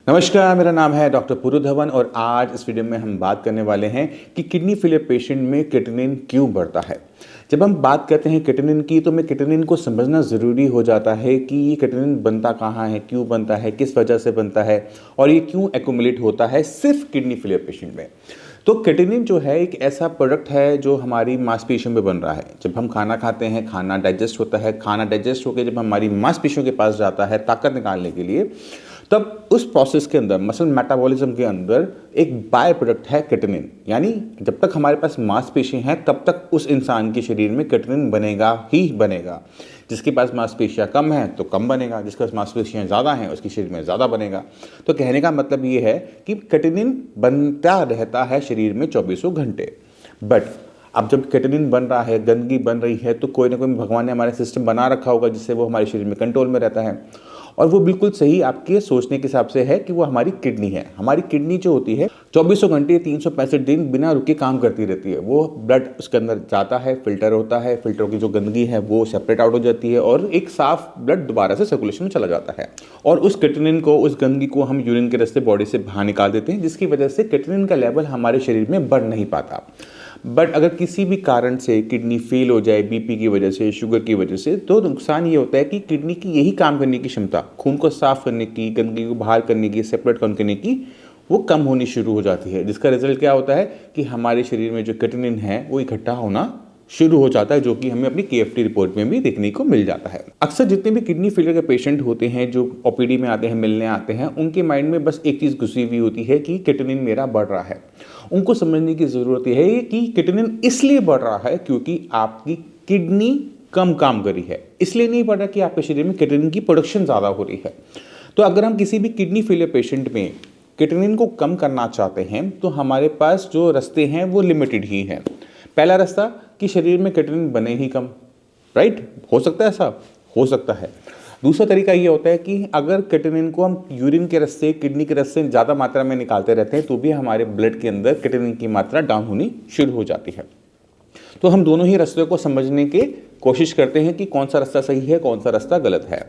नमस्कार, मेरा नाम है डॉक्टर पुरु धवन और आज इस वीडियो में हम बात करने वाले हैं कि किडनी फेलियर पेशेंट में क्रिएटिनिन क्यों बढ़ता है। जब हम बात करते हैं क्रिएटिनिन की तो हमें क्रिएटिनिन को समझना ज़रूरी हो जाता है कि ये क्रिएटिनिन बनता कहाँ है, क्यों बनता है, किस वजह से बनता है और ये क्यों एक्यूमुलेट होता है सिर्फ किडनी फेलियर पेशेंट में। तो क्रिएटिनिन जो है एक ऐसा प्रोडक्ट है जो हमारी मांसपेशियों में बन रहा है। जब हम खाना खाते हैं, खाना डाइजेस्ट होता है, खाना डाइजेस्ट होकर जब हमारी मांसपेशियों के पास जाता है ताकत निकालने के लिए, तब उस प्रोसेस के अंदर मसल मेटाबॉलिज्म के अंदर एक बाय प्रोडक्ट है क्रिएटिनिन। यानी जब तक हमारे पास मांसपेशी हैं तब तक उस इंसान के शरीर में क्रिएटिनिन बनेगा ही बनेगा। जिसके पास मांसपेशियाँ कम हैं तो कम बनेगा, जिसके पास मांसपेशियाँ ज़्यादा हैं उसके शरीर में ज़्यादा बनेगा। तो कहने का मतलब ये है कि क्रिएटिनिन बनता रहता है शरीर में 24 घंटे। बट अब जब क्रिएटिनिन बन रहा है, गंदगी बन रही है, तो कोई ना कोई भगवान ने हमारे सिस्टम बना रखा होगा जिससे वो हमारे शरीर में कंट्रोल में रहता है। और वो बिल्कुल सही आपके सोचने के हिसाब से है कि वो हमारी किडनी है। हमारी किडनी जो होती है 24 घंटे 365 दिन बिना रुके काम करती रहती है। वो ब्लड उसके अंदर जाता है, फिल्टर होता है, फिल्टर की जो गंदगी है वो सेपरेट आउट हो जाती है और एक साफ ब्लड दोबारा से सर्कुलेशन में चला जाता है। और उस क्रिएटिनिन को, उस गंदगी को हम यूरिन के रास्ते बॉडी से बाहर निकाल देते हैं, जिसकी वजह से क्रिएटिनिन का लेवल हमारे शरीर में बढ़ नहीं पाता। बट अगर किसी भी कारण से किडनी फेल हो जाए, बीपी की वजह से, शुगर की वजह से, तो नुकसान ये होता है कि किडनी की यही काम करने की क्षमता, खून को साफ करने की, गंदगी को बाहर करने की, सेपरेट करने की, वो कम होनी शुरू हो जाती है। जिसका रिजल्ट क्या होता है कि हमारे शरीर में जो क्रिएटिनिन है वो इकट्ठा होना शुरू हो जाता है, जो कि हमें अपनी केएफटी रिपोर्ट में भी देखने को मिल जाता है। अक्सर जितने भी किडनी फेलियर के पेशेंट होते हैं जो ओपीडी में आते हैं, मिलने आते हैं, उनके माइंड में बस एक चीज़ घुसी हुई होती है कि क्रिएटिनिन मेरा बढ़ रहा है। उनको समझने की ज़रूरत है कि क्रिएटिनिन इसलिए बढ़ रहा है क्योंकि आपकी किडनी कम काम कर रही है। इसलिए नहीं बढ़ रहा कि आपके शरीर में क्रिएटिनिन की प्रोडक्शन ज़्यादा हो रही है। तो अगर हम किसी भी किडनी फेलियर पेशेंट में क्रिएटिनिन को कम करना चाहते हैं तो हमारे पास जो रास्ते हैं वो लिमिटेड ही हैं। पहला रास्ता कि शरीर में क्रिएटिनिन बने ही कम, राइट? हो सकता है ऐसा, हो सकता है। दूसरा तरीका ये होता है कि अगर क्रिएटिनिन को हम यूरिन के रास्ते, किडनी के रास्ते ज़्यादा मात्रा में निकालते रहते हैं तो भी हमारे ब्लड के अंदर क्रिएटिनिन की मात्रा डाउन होनी शुरू हो जाती है। तो हम दोनों ही रास्तों को समझने की कोशिश करते हैं कि कौन सा रास्ता सही है, कौन सा रास्ता गलत है।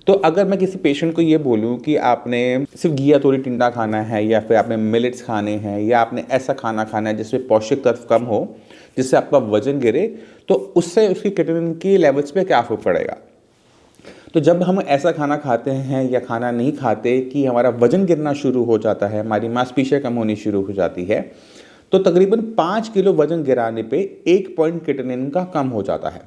तो अगर मैं किसी पेशेंट को ये बोलूँ कि आपने सिर्फ घिया तोरी टिंडा खाना है या फिर आपने मिलेट्स खाने हैं या आपने ऐसा खाना खाना है जिसमें पौष्टिक तत्व कम हो, जिससे आपका वजन गिरे, तो उससे उसकी क्रिएटिनिन की लेवल्स पे क्या फर्क पड़ेगा। तो जब हम ऐसा खाना खाते हैं या खाना नहीं खाते कि हमारा वजन गिरना शुरू हो जाता है, हमारी मांसपेशियाँ कम होनी शुरू हो जाती है, तो तकरीबन 5 किलो वजन गिराने पे 1 पॉइंट क्रिएटिनिन का कम हो जाता है।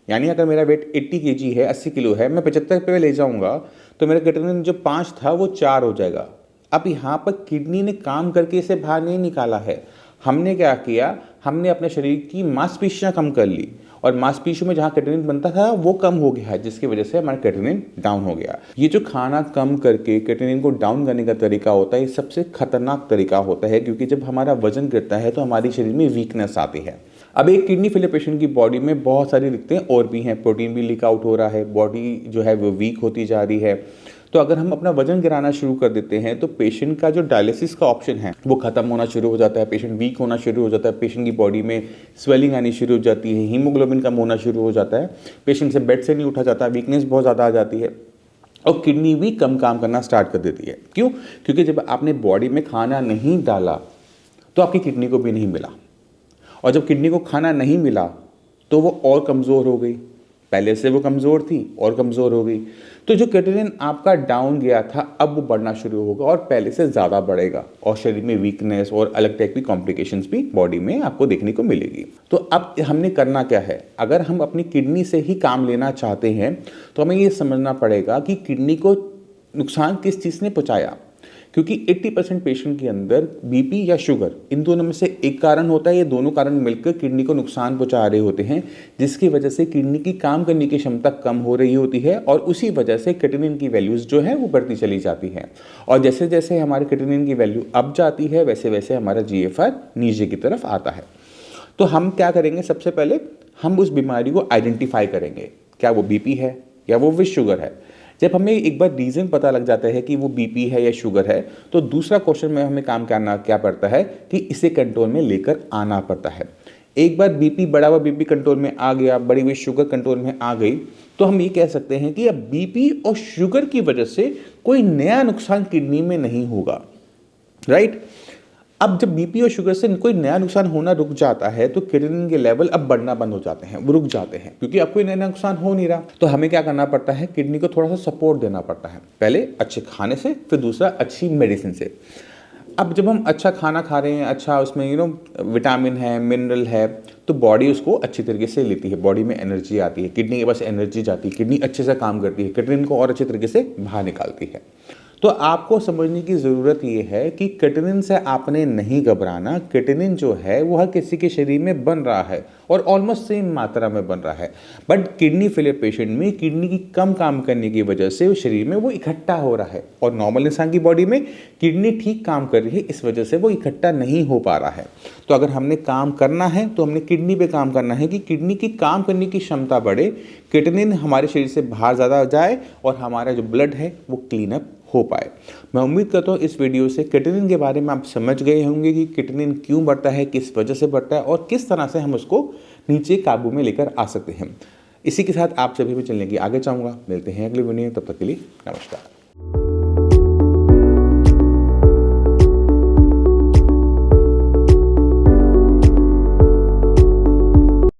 यानी अगर मेरा वेट 80 केजी है, 80 किलो है, मैं 75 पे ले जाऊंगा तो मेरा क्रिएटिनिन जो 5 था वो 4 हो जाएगा। अब यहाँ पर किडनी ने काम करके इसे बाहर नहीं निकाला है। हमने क्या किया, हमने अपने शरीर की मांसपेशियाँ कम कर ली और मांसपेशियों में जहाँ क्रिएटिनिन बनता था वो कम हो गया है, जिसकी वजह से हमारा क्रिएटिनिन डाउन हो गया। ये जो खाना कम करके क्रिएटिनिन को डाउन करने का तरीका होता है, ये सबसे खतरनाक तरीका होता है, क्योंकि जब हमारा वजन गिरता है तो हमारे शरीर में वीकनेस आती है। अब एक किडनी फेलियर पेशेंट की बॉडी में बहुत सारी दिक्कतें और भी हैं। प्रोटीन भी लीक आउट हो रहा है, बॉडी जो है वो वीक होती जा रही है। तो अगर हम अपना वजन गिराना शुरू कर देते हैं तो पेशेंट का जो डायलिसिस का ऑप्शन है वो खत्म होना शुरू हो जाता है, पेशेंट वीक होना शुरू हो जाता है, पेशेंट की बॉडी में स्वेलिंग आनी शुरू हो जाती है, हीमोग्लोबिन कम होना शुरू हो जाता है, पेशेंट से बेड से नहीं उठा जाता, वीकनेस बहुत ज़्यादा आ जाती है और किडनी भी कम काम करना स्टार्ट कर देती है। क्यों? क्योंकि जब आपने बॉडी में खाना नहीं डाला तो आपकी किडनी को भी नहीं मिला, और जब किडनी को खाना नहीं मिला तो वो और कमज़ोर हो गई। पहले से वो कमज़ोर थी और कमज़ोर हो गई। तो जो क्रिएटिनिन आपका डाउन गया था अब वो बढ़ना शुरू होगा और पहले से ज़्यादा बढ़ेगा और शरीर में वीकनेस और अलग टाइप की कॉम्प्लिकेशंस भी बॉडी में आपको देखने को मिलेगी। तो अब हमने करना क्या है, अगर हम अपनी किडनी से ही काम लेना चाहते हैं तो हमें ये समझना पड़ेगा कि किडनी को नुकसान किस चीज़ ने पहुँचाया। क्योंकि 80% पेशेंट के अंदर बीपी या शुगर, इन दोनों में से एक कारण होता है। ये दोनों कारण मिलकर किडनी को नुकसान पहुंचा रहे होते हैं, जिसकी वजह से किडनी की काम करने की क्षमता कम हो रही होती है और उसी वजह से क्रिएटिनिन की वैल्यूज़ जो है वो बढ़ती चली जाती हैं। और जैसे जैसे हमारे क्रिएटिनिन की वैल्यू अप जाती है वैसे वैसे हमारा GFR नीचे की तरफ आता है। तो हम क्या करेंगे, सबसे पहले हम उस बीमारी को आइडेंटिफाई करेंगे, क्या वो बीपी है या वो विश शुगर है। जब हमें एक बार रीज़न पता लग जाता है कि वो बीपी है या शुगर है, तो दूसरा क्वेश्चन में हमें काम करना क्या पड़ता है कि इसे कंट्रोल में लेकर आना पड़ता है। एक बार बीपी, बढ़ा हुआ बीपी कंट्रोल में आ गया, बढ़ी हुई शुगर कंट्रोल में आ गई, तो हम ये कह सकते हैं कि अब बीपी और शुगर की वजह से कोई नया नुकसान किडनी में नहीं होगा, राइट। अब जब बीपी और शुगर से कोई नया नुकसान होना रुक जाता है तो क्रिएटिनिन के लेवल अब बढ़ना बंद हो जाते हैं, वो रुक जाते हैं, क्योंकि अब कोई नया नुकसान हो नहीं रहा। तो हमें क्या करना पड़ता है, किडनी को थोड़ा सा सपोर्ट देना पड़ता है, पहले अच्छे खाने से, फिर दूसरा अच्छी मेडिसिन से। अब जब हम अच्छा खाना खा रहे हैं, अच्छा उसमें विटामिन है, मिनरल है, तो बॉडी उसको अच्छी तरीके से लेती है, बॉडी में एनर्जी आती है, किडनी के पास एनर्जी जाती है, किडनी अच्छे से काम करती है, क्रिएटिनिन को और अच्छे तरीके से बाहर निकालती है। तो आपको समझने की ज़रूरत ये है कि क्रिएटिनिन से आपने नहीं घबराना। क्रिएटिनिन जो है वो हर किसी के शरीर में बन रहा है और ऑलमोस्ट सेम मात्रा में बन रहा है, बट किडनी फेलियर पेशेंट में किडनी की कम काम करने की वजह से शरीर में वो इकट्ठा हो रहा है, और नॉर्मल इंसान की बॉडी में किडनी ठीक काम कर रही है, इस वजह से वो इकट्ठा नहीं हो पा रहा है। तो अगर हमने काम करना है तो हमने किडनी पे काम करना है कि किडनी की काम करने की क्षमता बढ़े, क्रिएटिनिन हमारे शरीर से बाहर ज़्यादा जाए और हमारा जो ब्लड है वो क्लीन अप हो पाए। मैं उम्मीद करता हूँ इस वीडियो से क्रिएटिनिन के बारे में आप समझ गए होंगे कि क्रिएटिनिन क्यों बढ़ता है, किस वजह से बढ़ता है और किस तरह से हम उसको नीचे काबू में लेकर आ सकते हैं। इसी के साथ आप सभी भी चलने की आगे चाहूँगा। मिलते हैं अगली वीडियो, तब तक के लिए नमस्कार।